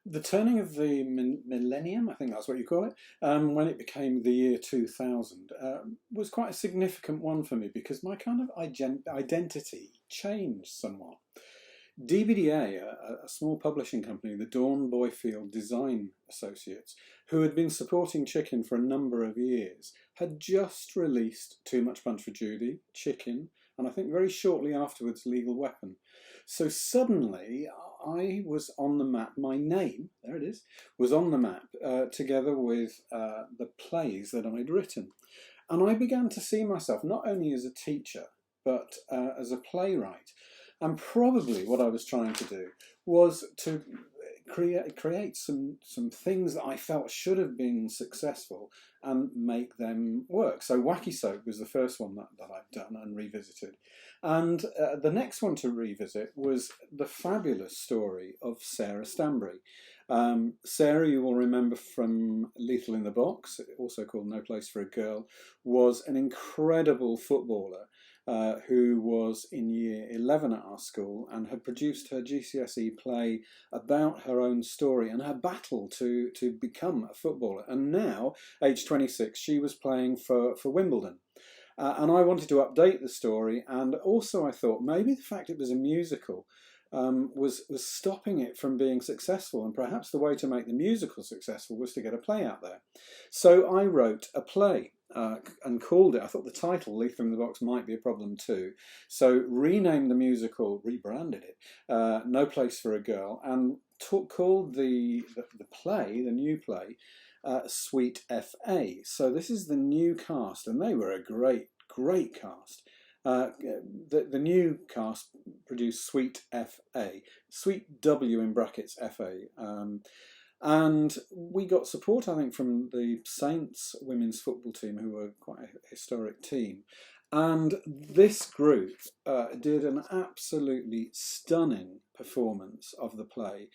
The turning of the millennium, I think that's what you call it, when it became the year 2000, was quite a significant one for me because my kind of identity changed somewhat. DBDA, a small publishing company, the Dawn Boyfield Design Associates, who had been supporting Chicken for a number of years, had just released Too Much Punch for Judy, Chicken, and I think very shortly afterwards Lethal Weapon. So suddenly I was on the map. My name, there it is, was on the map together with the plays that I'd written. And I began to see myself not only as a teacher, but as a playwright. And probably what I was trying to do was to create some things that I felt should have been successful and make them work. So Wacky Soap was the first one that I've done and revisited. And the next one to revisit was the fabulous story of Sarah Stanbury. Sarah, you will remember from Lethal in the Box, also called No Place for a Girl, was an incredible footballer who was in year 11 at our school and had produced her GCSE play about her own story and her battle to become a footballer. And now, age 26, she was playing for Wimbledon. And I wanted to update the story, and also I thought maybe the fact it was a musical was stopping it from being successful, and perhaps the way to make the musical successful was to get a play out there. So I wrote a play and called it, I thought the title, Lethal in the Box, might be a problem too, so renamed the musical, rebranded it, No Place for a Girl, and called the play, the new play, Sweet FA. So this is the new cast, and they were a great cast. The new cast produced Sweet FA, Sweet W in brackets FA, and we got support, I think, from the Saints women's football team, who were quite a historic team. And this group did an absolutely stunning performance of the play.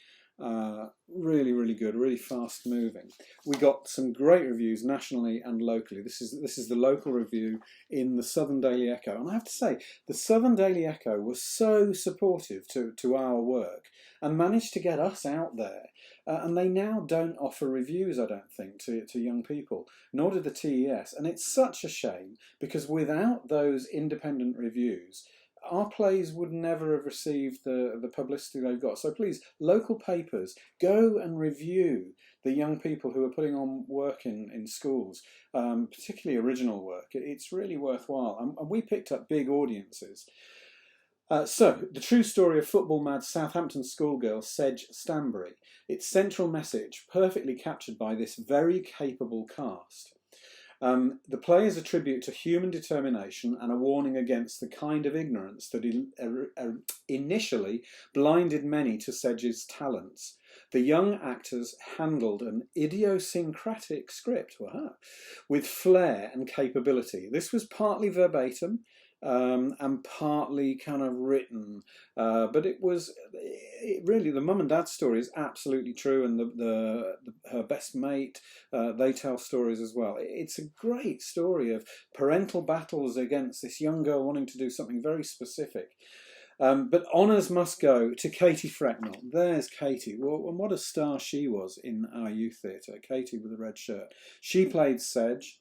Really, really good, really fast moving. We got some great reviews nationally and locally. This is the local review in the Southern Daily Echo, and I have to say the Southern Daily Echo was so supportive to our work and managed to get us out there. And they now don't offer reviews, I don't think, to young people, nor do the TES. And it's such a shame because without those independent reviews, our plays would never have received the publicity they've got. So please, local papers, go and review the young people who are putting on work in schools, particularly original work. It's really worthwhile. And we picked up big audiences. So, the true story of football-mad Southampton schoolgirl Sedge Stanbury. Its central message, perfectly captured by this very capable cast. The play is a tribute to human determination and a warning against the kind of ignorance that initially blinded many to Sedge's talents. The young actors handled an idiosyncratic script with flair and capability. This was partly verbatim, and partly kind of written, but really the mum and dad story is absolutely true, and her best mate, they tell stories as well. It's a great story of parental battles against this young girl wanting to do something very specific. But honours must go to Katie Frecknell. There's Katie. Well, and what a star she was in our youth theatre. Katie with the red shirt. She played Sedge.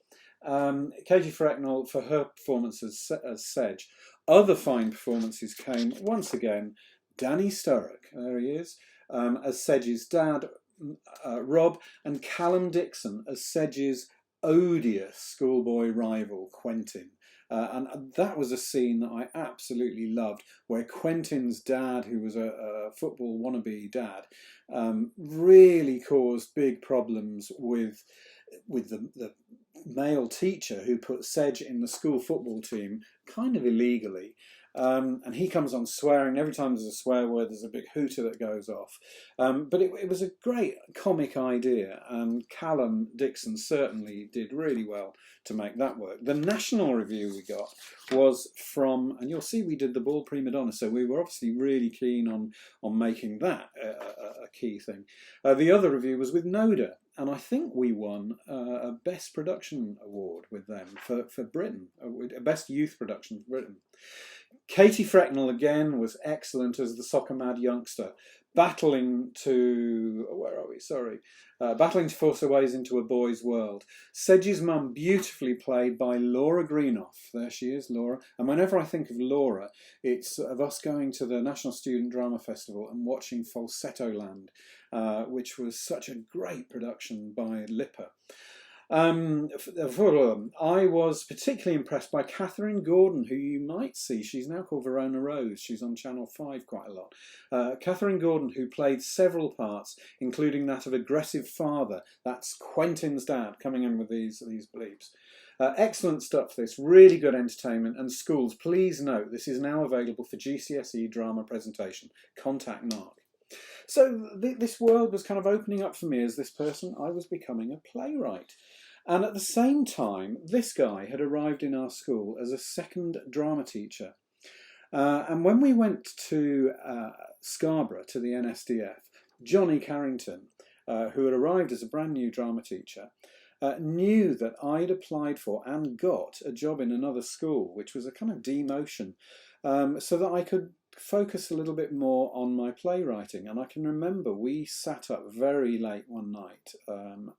Katie Frecknell for her performance as Sedge. Other fine performances came once again. Danny Sturrock, there he is, as Sedge's dad, Rob, and Callum Dixon as Sedge's odious schoolboy rival, Quentin. And that was a scene that I absolutely loved, where Quentin's dad, who was a football wannabe dad, really caused big problems with the male teacher who put Sedge in the school football team kind of illegally. And he comes on swearing. Every time there's a swear word, there's a big hooter that goes off. But it was a great comic idea, and Callum Dixon certainly did really well to make that work. The national review we got was from, and you'll see we did the Bald Prima Donna, so we were obviously really keen on making that a key thing. The other review was with Noda, and I think we won a Best Production Award with them for Britain, a Best Youth Production for Britain. Katie Frecknell again was excellent as the soccer mad youngster. battling to, where are we? Sorry. Battling to force her ways into a boy's world. Sedge's mum, beautifully played by Laura Greenough. There she is, Laura. And whenever I think of Laura, it's of us going to the National Student Drama Festival and watching Falsetto Land, which was such a great production by Lipper. I was particularly impressed by Catherine Gordon, who you might see. She's now called Verona Rose. She's on Channel 5 quite a lot. Catherine Gordon, who played several parts, including that of aggressive father. That's Quentin's dad, coming in with these bleeps. Excellent stuff, this. Really good entertainment. And schools, please note, this is now available for GCSE drama presentation. Contact Mark. So this world was kind of opening up for me as this person. I was becoming a playwright. And at the same time, this guy had arrived in our school as a second drama teacher. And when we went to Scarborough, to the NSDF, Johnny Carrington, who had arrived as a brand new drama teacher, knew that I'd applied for and got a job in another school, which was a kind of demotion, so that I could focus a little bit more on my playwriting. And I can remember we sat up very late one night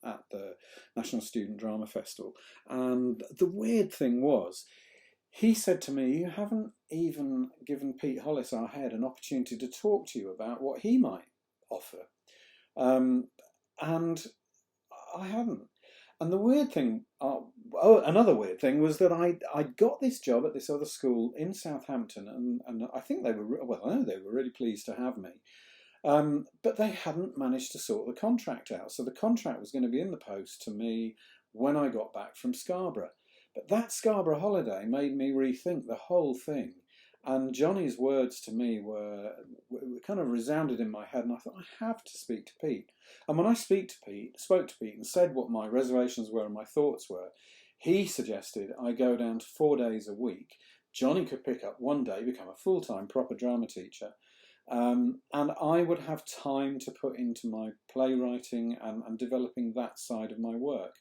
at the National Student Drama Festival, and the weird thing was, he said to me, "You haven't even given Pete Hollis, our head, an opportunity to talk to you about what he might offer." And I hadn't. And the weird thing, another weird thing was that I got this job at this other school in Southampton, and I think they were, well, I know they were really pleased to have me. But they hadn't managed to sort the contract out. So the contract was going to be in the post to me when I got back from Scarborough. But that Scarborough holiday made me rethink the whole thing. And Johnny's words to me were kind of resounded in my head, and I thought, I have to speak to Pete. And when I spoke to Pete and said what my reservations were and my thoughts were, he suggested I go down to 4 days a week. Johnny could pick up one day, become a full-time proper drama teacher, and I would have time to put into my playwriting and developing that side of my work.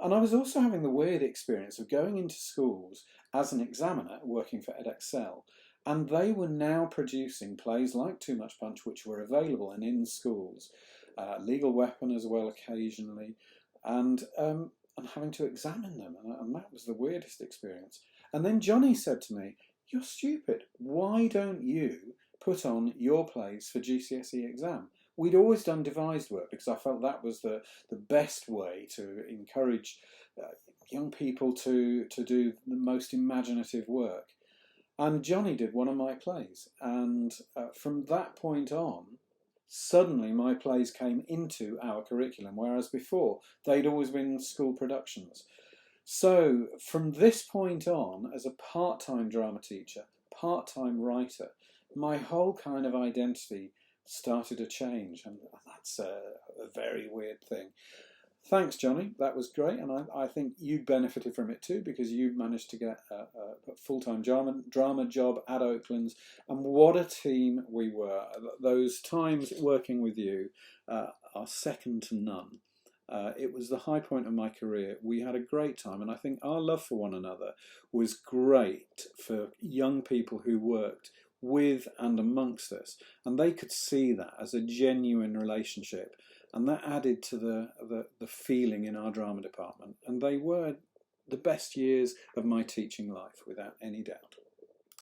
And I was also having the weird experience of going into schools as an examiner working for EdExcel, and they were now producing plays like Too Much Punch, which were available and in schools, Legal Weapon as well occasionally, and having to examine them, and that was the weirdest experience. And then Johnny said to me, "You're stupid. Why don't you put on your plays for GCSE exam?" We'd always done devised work because I felt that was the best way to encourage young people to do the most imaginative work. And Johnny did one of my plays. And from that point on, suddenly my plays came into our curriculum, whereas before they'd always been school productions. So from this point on, as a part-time drama teacher, part-time writer, my whole kind of identity started to change, and that's a very weird thing. Thanks, Johnny, that was great, and I think you benefited from it too, because you managed to get a full-time drama job at Oaklands, and what a team we were. Those times working with you are second to none. It was the high point of my career. We had a great time, and I think our love for one another was great for young people who worked with and amongst us, and they could see that as a genuine relationship, and that added to the feeling in our drama department, and they were the best years of my teaching life without any doubt.